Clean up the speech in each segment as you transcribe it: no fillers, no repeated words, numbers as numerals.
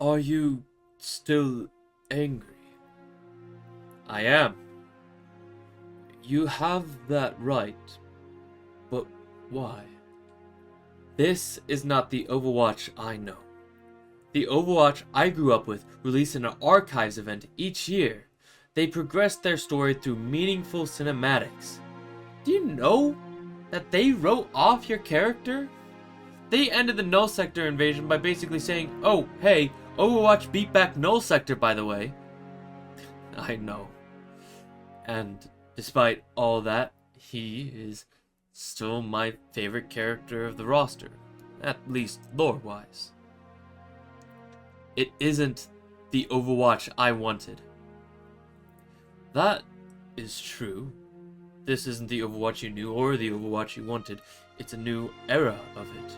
Are you still angry? I am. You have that right. But why? This is not the Overwatch I know. The Overwatch I grew up with released an archives event each year. They progressed their story through meaningful cinematics. Do you know that they wrote off your character? They ended the Null Sector invasion by basically saying, "Oh, hey, Overwatch beat back Null Sector, by the way." I know. And despite all that, he is still my favorite character of the roster, at least lore-wise. It isn't the Overwatch I wanted. That is true. This isn't the Overwatch you knew or the Overwatch you wanted. It's a new era of it.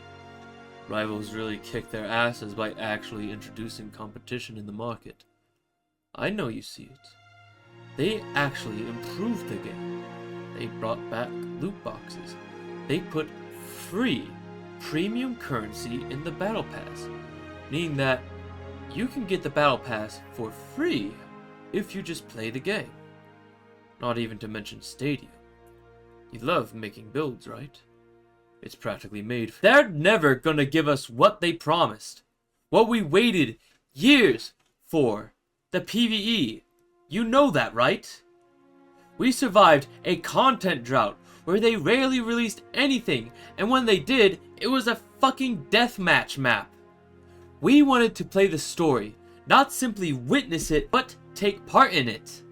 Rivals really kick their asses by actually introducing competition in the market. I know you see it. They actually improved the game. They brought back loot boxes. They put free premium currency in the Battle Pass, meaning that you can get the Battle Pass for free if you just play the game. Not even to mention Stadia. You love making builds, right? It's practically made for— They're never gonna give us what they promised. What we waited years for. The PvE. You know that, right? We survived a content drought where they rarely released anything, and when they did, it was a fucking deathmatch map. We wanted to play the story, not simply witness it, but take part in it.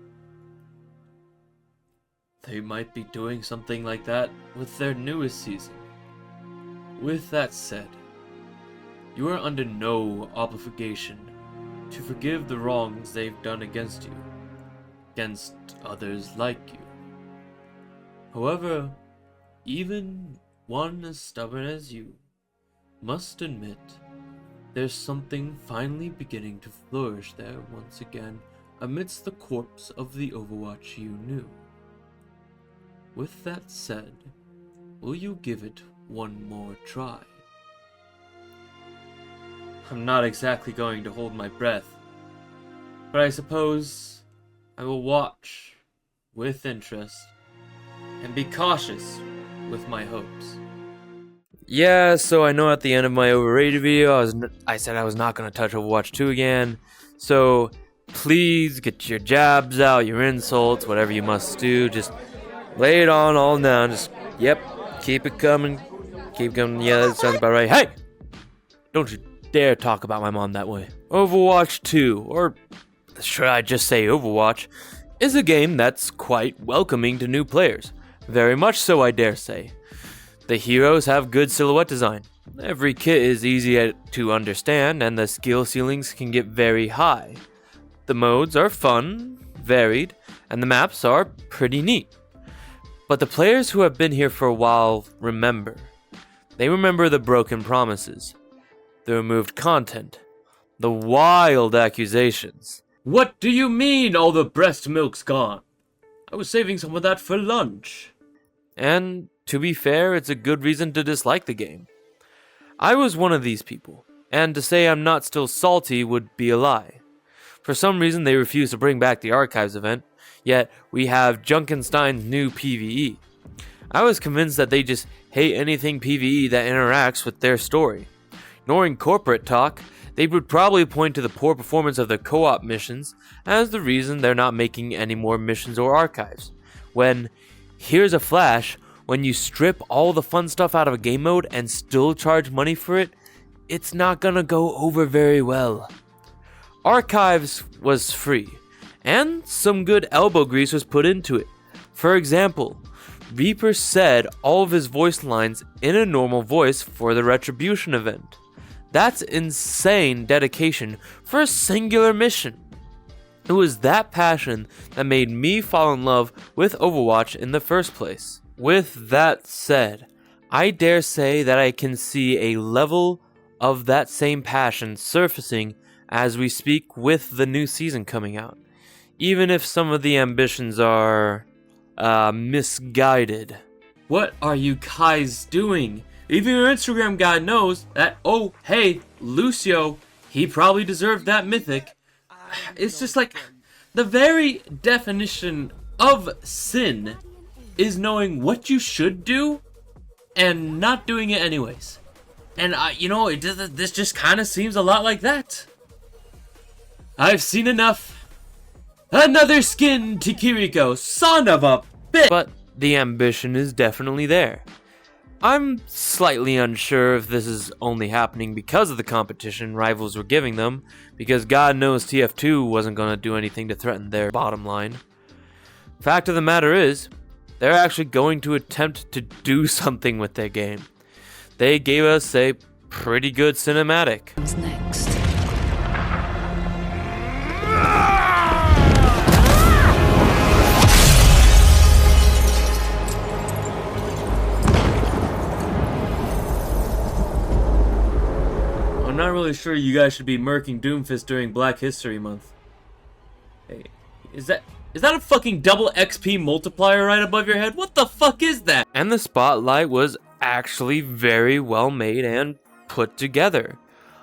They might be doing something like that with their newest season. With that said, you are under no obligation to forgive the wrongs they've done against you, against others like you. However, even one as stubborn as you must admit there's something finally beginning to flourish there once again amidst the corpse of the Overwatch you knew. With that said, will you give it one more try? I'm not exactly going to hold my breath, but I suppose I will watch with interest and be cautious with my hopes. Yeah, so I know at the end of my overrated video, I said I was not going to touch Overwatch 2 again, so please get your jabs out, your insults, whatever you must do, just lay it on all down, just, yep, keep it coming, yeah, that sounds about right. Hey! Don't you dare talk about my mom that way. Overwatch 2, or should I just say Overwatch, is a game that's quite welcoming to new players. Very much so, I dare say. The heroes have good silhouette design. Every kit is easy to understand, and the skill ceilings can get very high. The modes are fun, varied, and the maps are pretty neat. But the players who have been here for a while remember. They remember the broken promises, the removed content, the wild accusations. What do you mean all the breast milk's gone? I was saving some of that for lunch. And to be fair, it's a good reason to dislike the game. I was one of these people, and to say I'm not still salty would be a lie. For some reason they refuse to bring back the archives event, yet we have Junkenstein's new PvE. I was convinced that they just hate anything PvE that interacts with their story. Ignoring corporate talk, they would probably point to the poor performance of their co-op missions as the reason they're not making any more missions or archives. When, here's a flash, when you strip all the fun stuff out of a game mode and still charge money for it, it's not gonna go over very well. Archives was free, and some good elbow grease was put into it. For example, Reaper said all of his voice lines in a normal voice for the Retribution event. That's insane dedication for a singular mission. It was that passion that made me fall in love with Overwatch in the first place. With that said, I dare say that I can see a level of that same passion surfacing as we speak with the new season coming out, even if some of the ambitions are misguided. What are you guys doing? Even your Instagram guy knows that, oh hey, Lucio, he probably deserved that mythic. It's just like, the very definition of sin is knowing what you should do and not doing it anyways. And this just kind of seems a lot like that. I've seen enough. Another skin to Kiriko, son of a bitch! But the ambition is definitely there. I'm slightly unsure if this is only happening because of the competition rivals were giving them, because God knows TF2 wasn't going to do anything to threaten their bottom line. Fact of the matter is, they're actually going to attempt to do something with their game. They gave us a pretty good cinematic. What's next? I'm not really sure you guys should be murking Doomfist during Black History Month. Hey, is that a fucking double XP multiplier right above your head? What the fuck is that? And the spotlight was actually very well made and put together.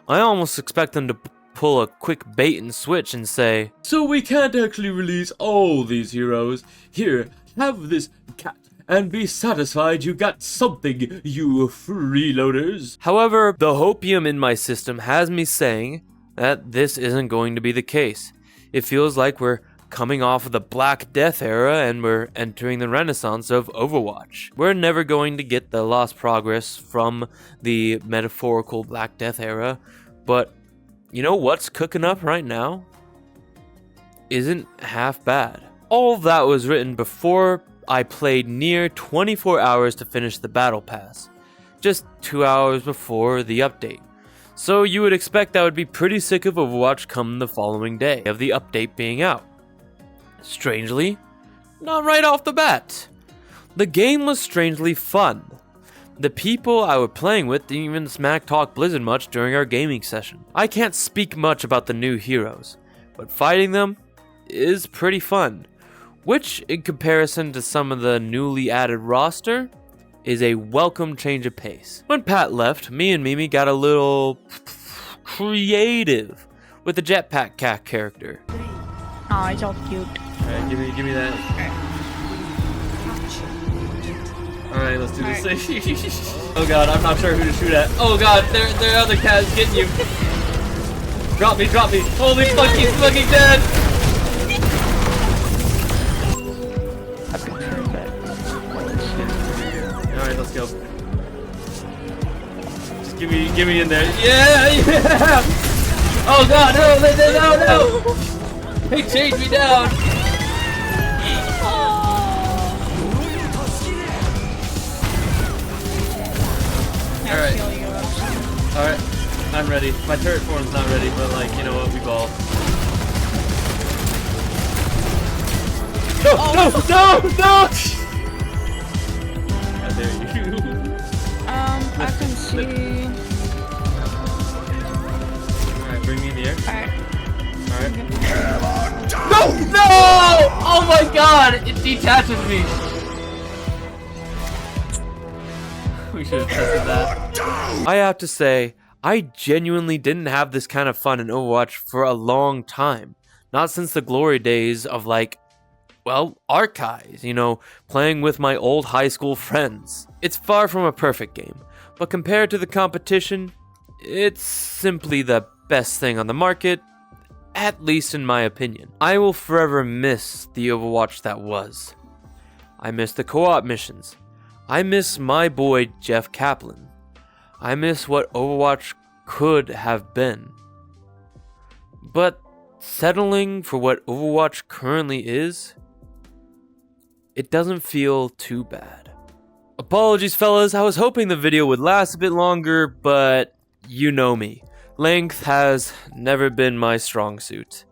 I almost expect them to pull a quick bait and switch and say, so we can't actually release all these heroes. Here, have this cat and be satisfied you got something, you freeloaders. However, the hopium in my system has me saying that this isn't going to be the case. It feels like we're coming off of the Black Death era and we're entering the Renaissance of Overwatch. We're never going to get the lost progress from the metaphorical Black Death era, but you know what's cooking up right now? Isn't half bad. All of that was written before I played near 24 hours to finish the Battle Pass, just 2 hours before the update. So you would expect I would be pretty sick of Overwatch come the following day of the update being out. Strangely, not right off the bat. The game was strangely fun. The people I was playing with didn't even smack talk Blizzard much during our gaming session. I can't speak much about the new heroes, but fighting them is pretty fun. Which, in comparison to some of the newly added roster, is a welcome change of pace. When Pat left, me and Mimi got a little creative with the jetpack cat character. Oh, it's all cute. Alright, give me that. Alright, let's do this. Oh god, I'm not sure who to shoot at. Oh god, their other cat is getting you. Drop me. Holy fuck, he's fucking dead! Alright, let's go. Just give me in there. Yeah! Oh god, no! He chased me down! Alright, I'm ready. My turret form's not ready, but like, you know what, we ball. No! How dare you? I can see. Alright, bring me in the air. Alright. No! Oh my god! It detaches me! We should have tested that. I have to say, I genuinely didn't have this kind of fun in Overwatch for a long time. Not since the glory days of archives, playing with my old high school friends. It's far from a perfect game, but compared to the competition, it's simply the best thing on the market, at least in my opinion. I will forever miss the Overwatch that was. I miss the co-op missions. I miss my boy Jeff Kaplan. I miss what Overwatch could have been. But settling for what Overwatch currently is, it doesn't feel too bad. Apologies fellas, I was hoping the video would last a bit longer, but you know me. Length has never been my strong suit.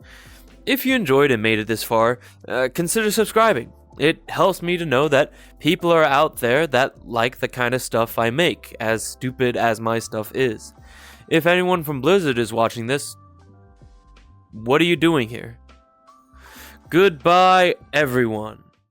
If you enjoyed and made it this far, consider subscribing. It helps me to know that people are out there that like the kind of stuff I make, as stupid as my stuff is. If anyone from Blizzard is watching this, what are you doing here? Goodbye, everyone.